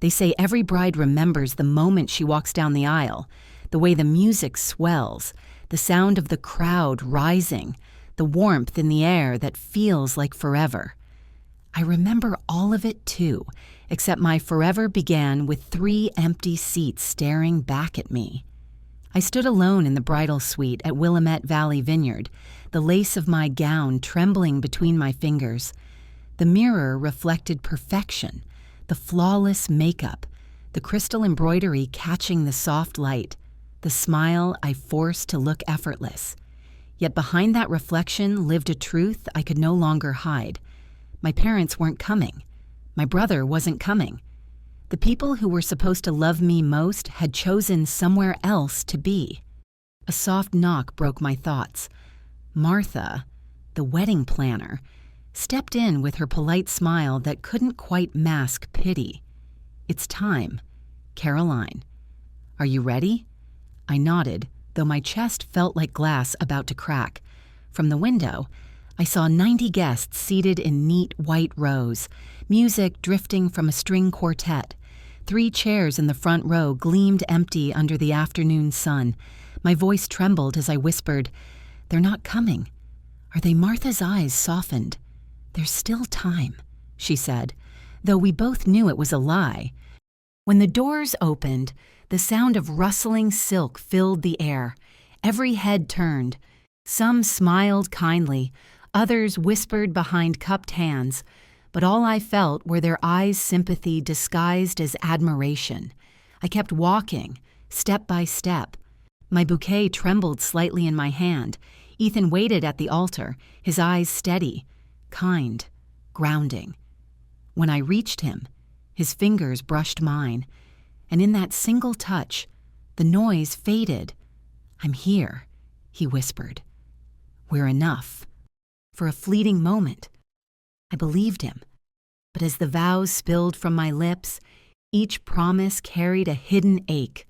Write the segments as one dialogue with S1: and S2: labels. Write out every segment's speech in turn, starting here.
S1: They say every bride remembers the moment she walks down the aisle, the way the music swells, the sound of the crowd rising, the warmth in the air that feels like forever. I remember all of it too, except my forever began with 3 empty seats staring back at me. I stood alone in the bridal suite at Willamette Valley Vineyard, the lace of my gown trembling between my fingers. The mirror reflected perfection, the flawless makeup, the crystal embroidery catching the soft light, the smile I forced to look effortless. Yet behind that reflection lived a truth I could no longer hide. My parents weren't coming. My brother wasn't coming. The people who were supposed to love me most had chosen somewhere else to be. A soft knock broke my thoughts. Martha, the wedding planner, stepped in with her polite smile that couldn't quite mask pity. "It's time. Caroline. Are you ready?" I nodded, though my chest felt like glass about to crack. From the window, I saw 90 guests seated in neat white rows, music drifting from a string quartet. 3 chairs in the front row gleamed empty under the afternoon sun. My voice trembled as I whispered, "They're not coming." "Are they?" Martha's eyes softened. "There's still time," she said, though we both knew it was a lie. When the doors opened, the sound of rustling silk filled the air. Every head turned. Some smiled kindly, others whispered behind cupped hands, but all I felt were their eyes' sympathy disguised as admiration. I kept walking, step by step. My bouquet trembled slightly in my hand. Ethan waited at the altar, his eyes steady, kind, grounding. When I reached him, his fingers brushed mine, and in that single touch, the noise faded. "I'm here," he whispered. "We're enough." For a fleeting moment, I believed him, but as the vows spilled from my lips, each promise carried a hidden ache.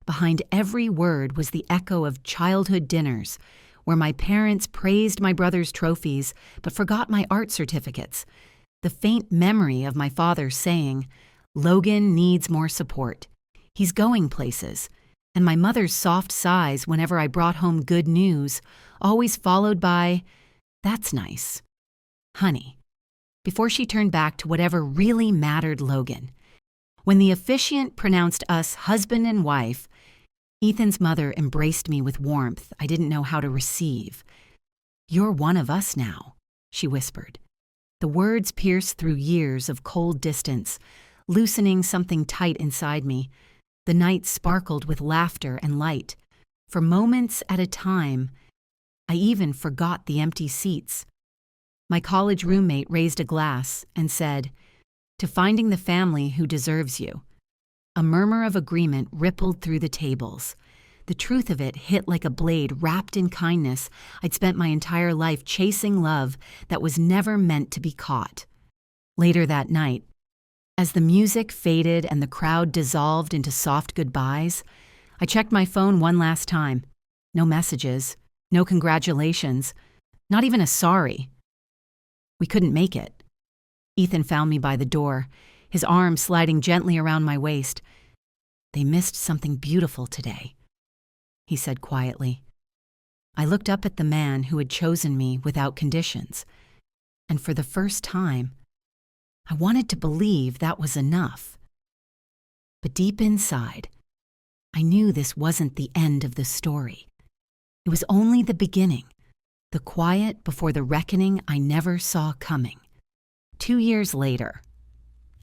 S1: Behind every word was the echo of childhood dinners, where my parents praised my brother's trophies but forgot my art certificates. The faint memory of my father saying, "Logan needs more support. He's going places," and my mother's soft sighs whenever I brought home good news, always followed by, "That's nice, honey," before she turned back to whatever really mattered Logan. When the officiant pronounced us husband and wife, Ethan's mother embraced me with warmth I didn't know how to receive. "You're one of us now," she whispered. The words pierced through years of cold distance, loosening something tight inside me. The night sparkled with laughter and light. For moments at a time, I even forgot the empty seats. My college roommate raised a glass and said, "To finding the family who deserves you." A murmur of agreement rippled through the tables. The truth of it hit like a blade wrapped in kindness I'd spent my entire life chasing love that was never meant to be caught. Later that night, as the music faded and the crowd dissolved into soft goodbyes, I checked my phone one last time. No messages, no congratulations, not even a sorry. We couldn't make it. Ethan found me by the door, his arm sliding gently around my waist. "They missed something beautiful today," he said quietly. I looked up at the man who had chosen me without conditions, and for the first time, I wanted to believe that was enough. But deep inside, I knew this wasn't the end of the story. It was only the beginning, the quiet before the reckoning I never saw coming. 2 years later,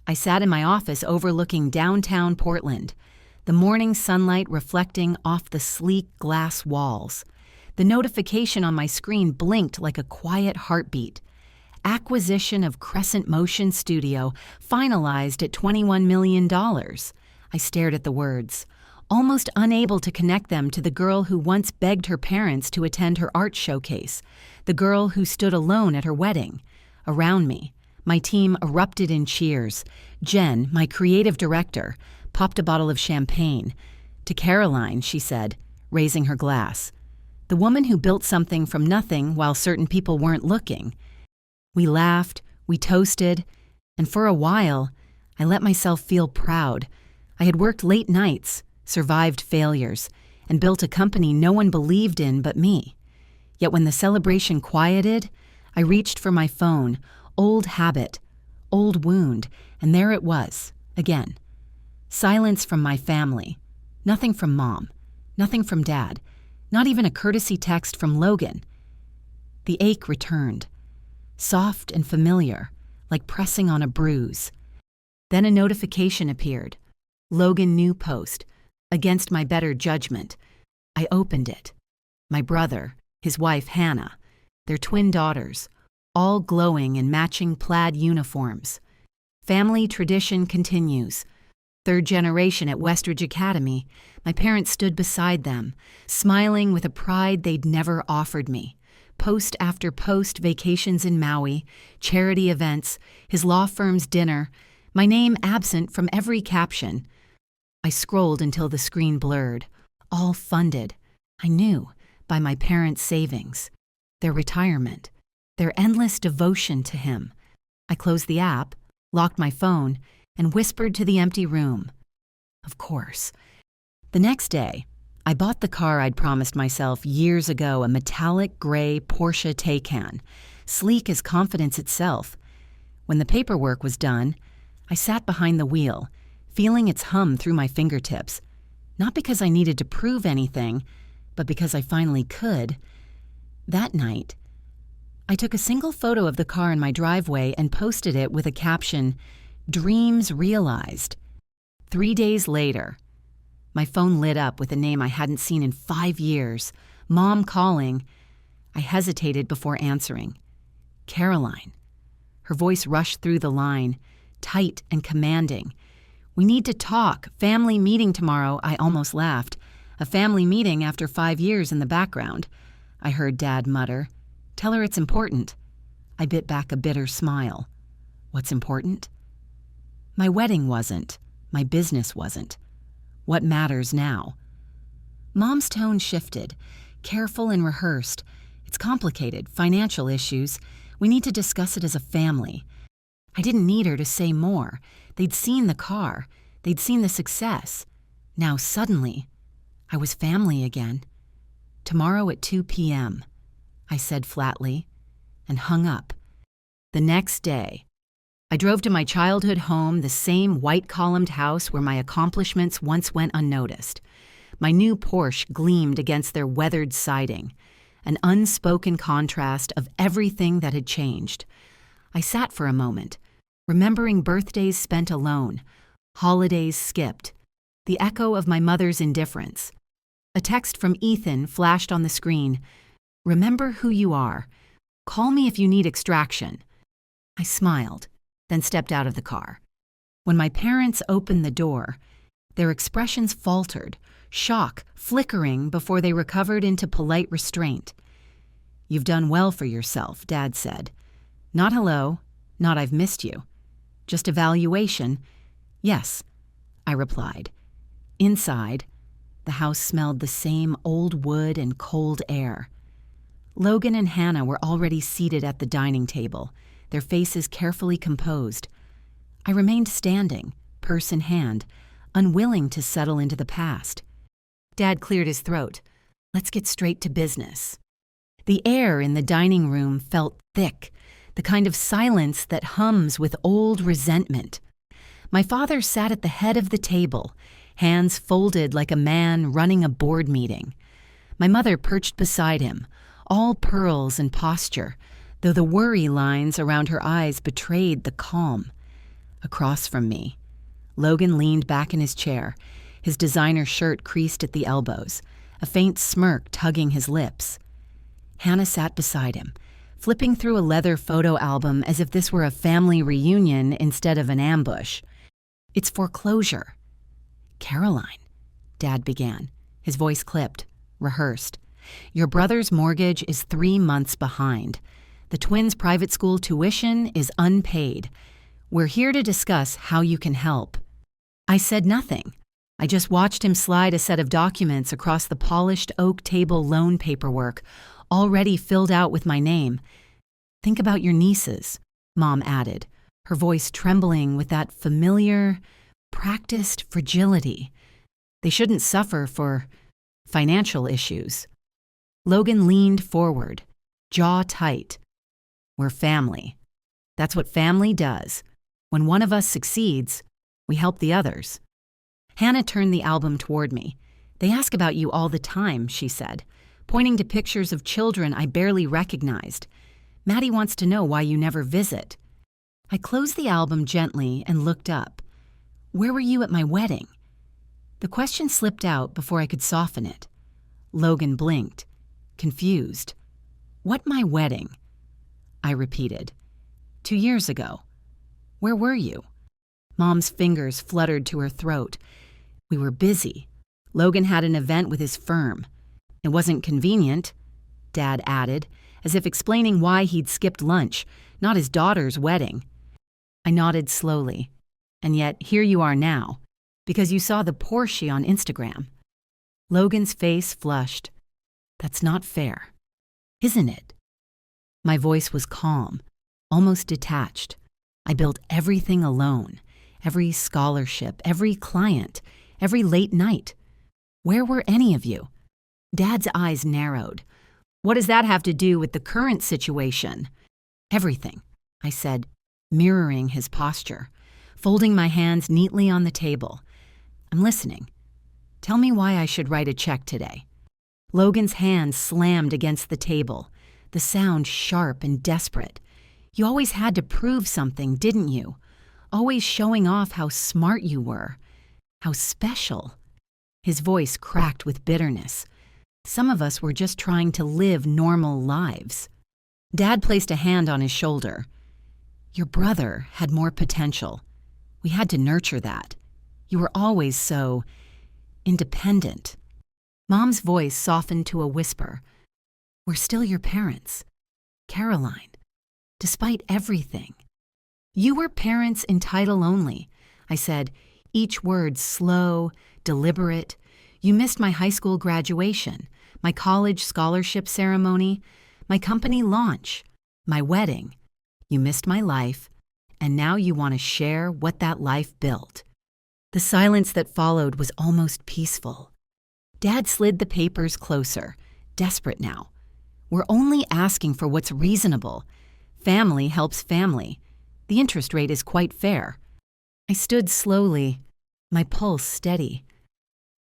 S1: I sat in my office overlooking downtown Portland, the morning sunlight reflecting off the sleek glass walls. The notification on my screen blinked like a quiet heartbeat. Acquisition of Crescent Motion Studio finalized at $21 million. I stared at the words, almost unable to connect them to the girl who once begged her parents to attend her art showcase, the girl who stood alone at her wedding. Around me, my team erupted in cheers. Jen, my creative director, popped a bottle of champagne. "To Caroline," she said, raising her glass. "The woman who built something from nothing while certain people weren't looking." We laughed, we toasted, and for a while, I let myself feel proud. I had worked late nights, survived failures, and built a company no one believed in but me. Yet when the celebration quieted, I reached for my phone, old habit, old wound, and there it was, again. Silence from my family. Nothing from Mom. Nothing from Dad. Not even a courtesy text from Logan. The ache returned. Soft and familiar, like pressing on a bruise. Then a notification appeared. Logan new post. Against my better judgment. I opened it. My brother, his wife Hannah, their twin daughters, all glowing in matching plaid uniforms. Family tradition continues. Third generation at Westridge Academy, my parents stood beside them, smiling with a pride they'd never offered me. Post after post, vacations in Maui, charity events, his law firm's dinner, my name absent from every caption. I scrolled until the screen blurred. All funded, I knew, by my parents' savings. Their retirement. Their endless devotion to him. I closed the app, locked my phone, and whispered to the empty room. Of course. The next day, I bought the car I'd promised myself years ago, a metallic gray Porsche Taycan, sleek as confidence itself. When the paperwork was done, I sat behind the wheel, feeling its hum through my fingertips, not because I needed to prove anything, but because I finally could. That night, I took a single photo of the car in my driveway and posted it with a caption, "Dreams realized." 3 days later, my phone lit up with a name I hadn't seen in 5 years. Mom calling. I hesitated before answering. Caroline. Her voice rushed through the line, tight and commanding. "We need to talk. Family meeting tomorrow." I almost laughed. "A family meeting after 5 years" in the background. I heard Dad mutter. "Tell her it's important." I bit back a bitter smile. What's important? My wedding wasn't. My business wasn't. What matters now? Mom's tone shifted, careful and rehearsed. "It's complicated, financial issues. We need to discuss it as a family." I didn't need her to say more. They'd seen the car. They'd seen the success. Now suddenly, I was family again. "Tomorrow at 2 p.m., I said flatly, and hung up. The next day, I drove to my childhood home, the same white-columned house where my accomplishments once went unnoticed. My new Porsche gleamed against their weathered siding, an unspoken contrast of everything that had changed. I sat for a moment, remembering birthdays spent alone, holidays skipped, the echo of my mother's indifference. A text from Ethan flashed on the screen. "Remember who you are. Call me if you need extraction." I smiled, then stepped out of the car. When my parents opened the door, their expressions faltered, shock flickering before they recovered into polite restraint. "You've done well for yourself," Dad said. Not hello, not I've missed you. Just evaluation. "Yes," I replied. Inside, the house smelled the same old wood and cold air. Logan and Hannah were already seated at the dining table, their faces carefully composed. I remained standing, purse in hand, unwilling to settle into the past. Dad cleared his throat. "Let's get straight to business." The air in the dining room felt thick, the kind of silence that hums with old resentment. My father sat at the head of the table, hands folded like a man running a board meeting. My mother perched beside him, all pearls and posture, though the worry lines around her eyes betrayed the calm. Across from me, Logan leaned back in his chair, his designer shirt creased at the elbows, a faint smirk tugging his lips. Hannah sat beside him, flipping through a leather photo album as if this were a family reunion instead of an ambush. "It's foreclosure." "Caroline," Dad began, his voice clipped, rehearsed. "Your brother's mortgage is 3 months behind. The twins' private school tuition is unpaid. We're here to discuss how you can help." I said nothing. I just watched him slide a set of documents across the polished oak table loan paperwork, already filled out with my name. "Think about your nieces," Mom added, her voice trembling with that familiar, practiced fragility. They shouldn't suffer for financial issues. Logan leaned forward, jaw tight. We're family. That's what family does. When one of us succeeds, we help the others. Hannah turned the album toward me. They ask about you all the time, she said, pointing to pictures of children I barely recognized. Maddie wants to know why you never visit. I closed the album gently and looked up. Where were you at my wedding? The question slipped out before I could soften it. Logan blinked, confused. What my wedding? I repeated. 2 years ago. Where were you? Mom's fingers fluttered to her throat. We were busy. Logan had an event with his firm. It wasn't convenient, Dad added, as if explaining why he'd skipped lunch, not his daughter's wedding. I nodded slowly. And yet, here you are now, because you saw the Porsche on Instagram. Logan's face flushed. That's not fair, isn't it? My voice was calm, almost detached. I built everything alone, every scholarship, every client, every late night. Where were any of you? Dad's eyes narrowed. What does that have to do with the current situation? Everything, I said, mirroring his posture, folding my hands neatly on the table. I'm listening. Tell me why I should write a check today. Logan's hand slammed against the table, the sound sharp and desperate. You always had to prove something, didn't you? Always showing off how smart you were, how special. His voice cracked with bitterness. Some of us were just trying to live normal lives. Dad placed a hand on his shoulder. Your brother had more potential. We had to nurture that. You were always so independent. Mom's voice softened to a whisper. We're still your parents. Caroline, despite everything. You were parents in title only, I said, each word slow, deliberate. You missed my high school graduation, my college scholarship ceremony, my company launch, my wedding. You missed my life, and now you want to share what that life built. The silence that followed was almost peaceful. Dad slid the papers closer, desperate now. We're only asking for what's reasonable. Family helps family. The interest rate is quite fair. I stood slowly, my pulse steady.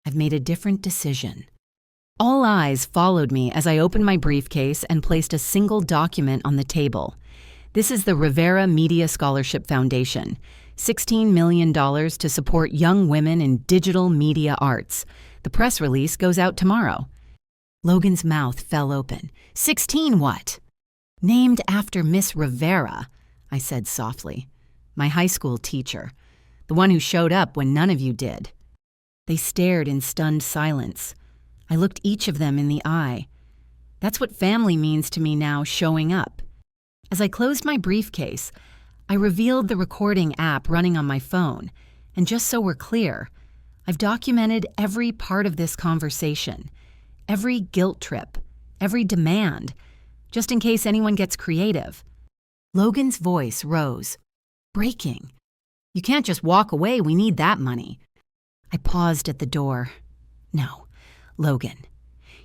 S1: I've made a different decision. All eyes followed me as I opened my briefcase and placed a single document on the table. This is the Rivera Media Scholarship Foundation, $16 million to support young women in digital media arts. The press release goes out tomorrow. Logan's mouth fell open. 16 what? Named after Miss Rivera, I said softly. My high school teacher. The one who showed up when none of you did. They stared in stunned silence. I looked each of them in the eye. That's what family means to me now, showing up. As I closed my briefcase, I revealed the recording app running on my phone, and just so we're clear, I've documented every part of this conversation, every guilt trip, every demand, just in case anyone gets creative. Logan's voice rose. Breaking. You can't just walk away, we need that money. I paused at the door. No, Logan,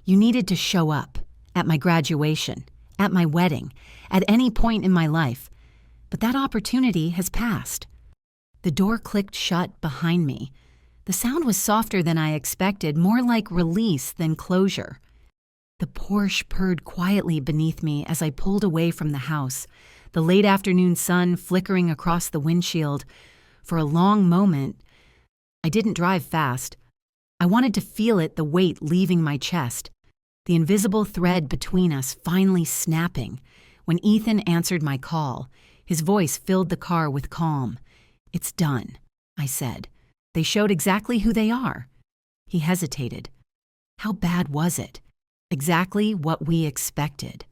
S1: you needed to show up at my graduation, at my wedding, at any point in my life. But that opportunity has passed. The door clicked shut behind me. The sound was softer than I expected, more like release than closure. The Porsche purred quietly beneath me as I pulled away from the house, the late afternoon sun flickering across the windshield. For a long moment, I didn't drive fast. I wanted to feel it, the weight leaving my chest, the invisible thread between us finally snapping. When Ethan answered my call, his voice filled the car with calm. It's done, I said. They showed exactly who they are. He hesitated. How bad was it? Exactly what we expected,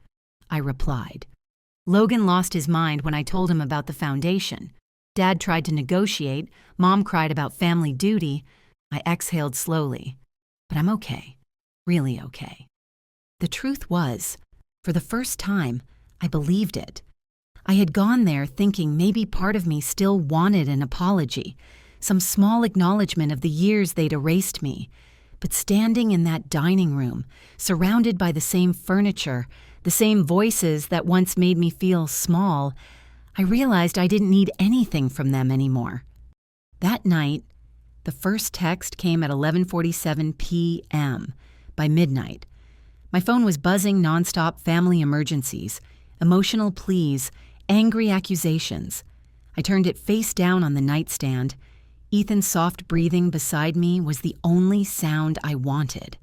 S1: I replied. Logan lost his mind when I told him about the foundation. Dad tried to negotiate. Mom cried about family duty. I exhaled slowly. But I'm okay. Really okay. The truth was, for the first time, I believed it. I had gone there thinking maybe part of me still wanted an apology, some small acknowledgement of the years they'd erased me. But standing in that dining room, surrounded by the same furniture, the same voices that once made me feel small, I realized I didn't need anything from them anymore. That night, the first text came at 11:47 p.m. By midnight, my phone was buzzing nonstop family emergencies, emotional pleas, angry accusations. I turned it face down on the nightstand. Ethan's soft breathing beside me was the only sound I wanted.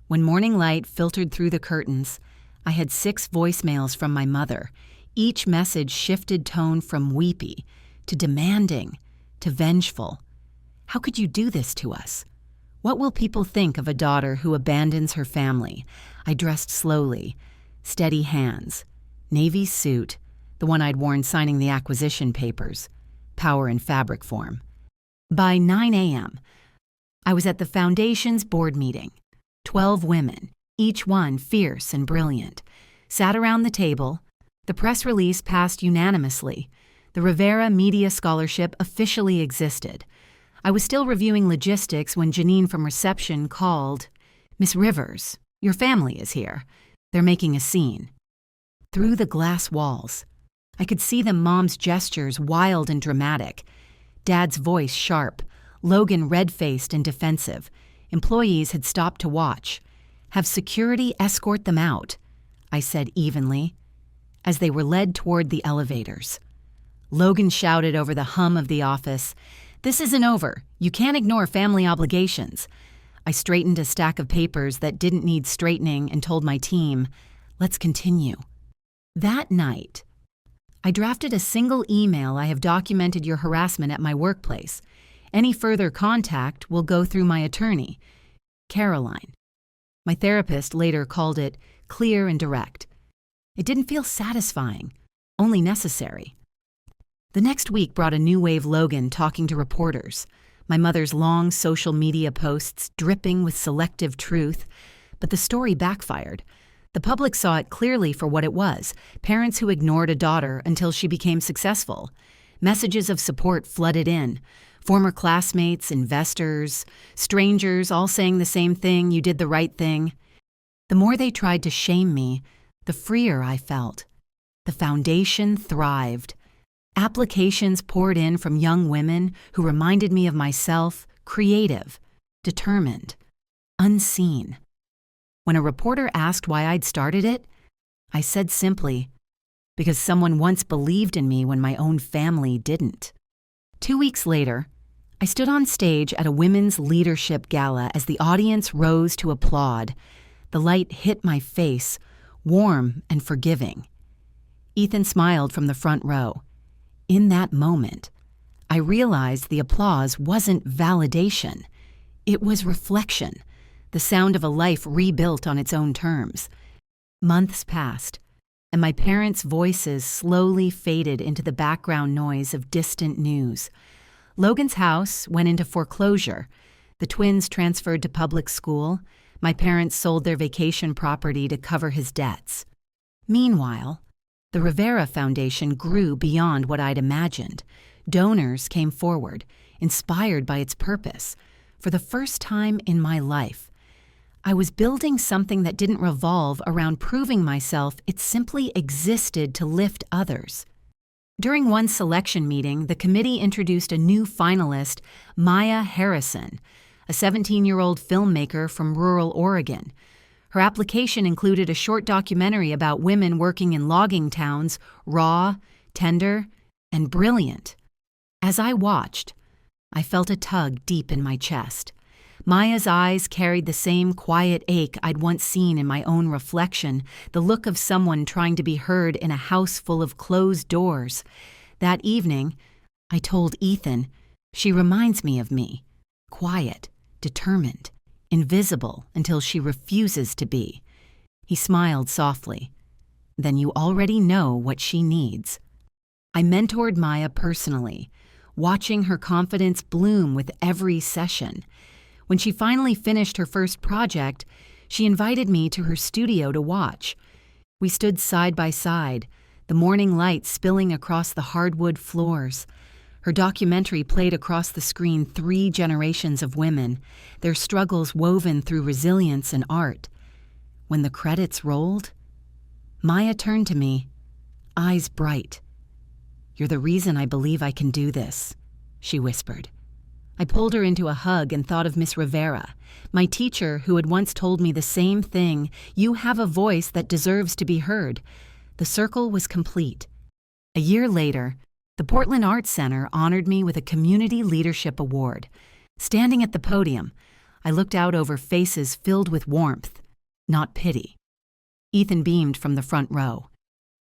S1: When morning light filtered through the curtains, I had 6 voicemails from my mother. Each message shifted tone from weepy to demanding to vengeful. How could you do this to us? What will people think of a daughter who abandons her family? I dressed slowly, steady hands, navy suit, the one I'd worn signing the acquisition papers, power in fabric form. By 9 a.m., I was at the foundation's board meeting. 12 women, each one fierce and brilliant, sat around the table. The press release passed unanimously. The Rivera Media Scholarship officially existed. I was still reviewing logistics when Janine from reception called. "Miss Rivers, your family is here. They're making a scene." Through the glass walls, I could see the mom's gestures wild and dramatic. Dad's voice sharp, Logan red-faced and defensive. Employees had stopped to watch. "Have security escort them out," I said evenly, as they were led toward the elevators. Logan shouted over the hum of the office, "This isn't over. You can't ignore family obligations." I straightened a stack of papers that didn't need straightening and told my team, "Let's continue." That night, I drafted a single email. "I have documented your harassment at my workplace. Any further contact will go through my attorney, Caroline." My therapist later called it clear and direct. It didn't feel satisfying, only necessary. The next week brought a new wave. Logan talking to reporters, my mother's long social media posts dripping with selective truth, but the story backfired. The public saw it clearly for what it was: parents who ignored a daughter until she became successful. Messages of support flooded in. Former classmates, investors, strangers all saying the same thing: "You did the right thing." The more they tried to shame me, the freer I felt. The foundation thrived. Applications poured in from young women who reminded me of myself, creative, determined, unseen. When a reporter asked why I'd started it, I said simply, because someone once believed in me when my own family didn't. 2 weeks later, I stood on stage at a women's leadership gala as the audience rose to applaud. The light hit my face, warm and forgiving. Ethan smiled from the front row. In that moment, I realized the applause wasn't validation. It was reflection, the sound of a life rebuilt on its own terms. Months passed, and my parents' voices slowly faded into the background noise of distant news. Logan's house went into foreclosure. The twins transferred to public school. My parents sold their vacation property to cover his debts. Meanwhile, the Rivera Foundation grew beyond what I'd imagined. Donors came forward, inspired by its purpose. For the first time in my life, I was building something that didn't revolve around proving myself. It simply existed to lift others. During one selection meeting, the committee introduced a new finalist, Maya Harrison, a 17-year-old filmmaker from rural Oregon. Her application included a short documentary about women working in logging towns, raw, tender, and brilliant. As I watched, I felt a tug deep in my chest. Maya's eyes carried the same quiet ache I'd once seen in my own reflection, the look of someone trying to be heard in a house full of closed doors. That evening, I told Ethan, "She reminds me of me, quiet, determined, invisible until she refuses to be." He smiled softly. "Then you already know what she needs." I mentored Maya personally, watching her confidence bloom with every session. When she finally finished her first project, she invited me to her studio to watch. We stood side by side, the morning light spilling across the hardwood floors. Her documentary played across the screen 3 generations of women, their struggles woven through resilience and art. When the credits rolled, Maya turned to me, eyes bright. "You're the reason I believe I can do this," she whispered. I pulled her into a hug and thought of Miss Rivera, my teacher who had once told me the same thing: "You have a voice that deserves to be heard." The circle was complete. A year later, the Portland Arts Center honored me with a Community Leadership Award. Standing at the podium, I looked out over faces filled with warmth, not pity. Ethan beamed from the front row.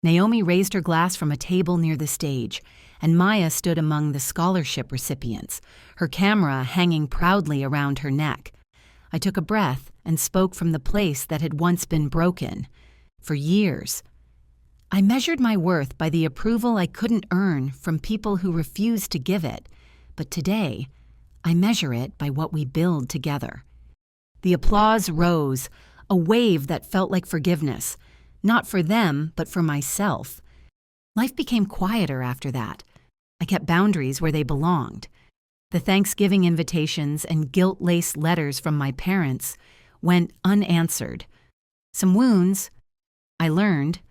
S1: Naomi raised her glass from a table near the stage, and Maya stood among the scholarship recipients, her camera hanging proudly around her neck. I took a breath and spoke from the place that had once been broken. For years, I measured my worth by the approval I couldn't earn from people who refused to give it, but today, I measure it by what we build together. The applause rose, a wave that felt like forgiveness, not for them, but for myself. Life became quieter after that. I kept boundaries where they belonged. The Thanksgiving invitations and guilt-laced letters from my parents went unanswered. Some wounds, I learned,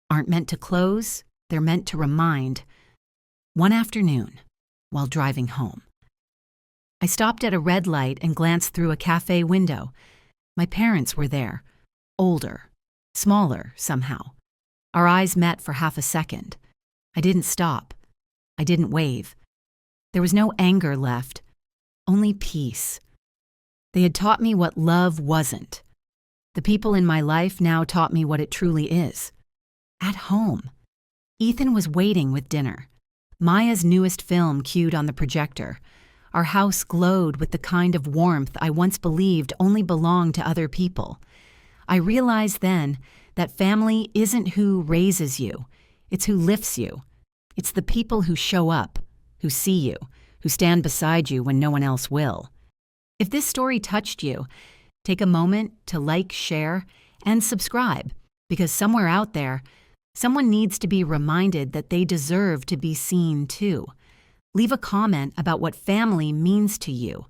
S1: aren't meant to close, they're meant to remind. One afternoon, while driving home, I stopped at a red light and glanced through a cafe window. My parents were there, older, smaller somehow. Our eyes met for half a second. I didn't stop. I didn't wave. There was no anger left, only peace. They had taught me what love wasn't. The people in my life now taught me what it truly is. At home. Ethan was waiting with dinner. Maya's newest film cued on the projector. Our house glowed with the kind of warmth I once believed only belonged to other people. I realized then that family isn't who raises you, it's who lifts you. It's the people who show up, who see you, who stand beside you when no one else will. If this story touched you, take a moment to like, share, and subscribe, because somewhere out there, someone needs to be reminded that they deserve to be seen too. Leave a comment about what family means to you.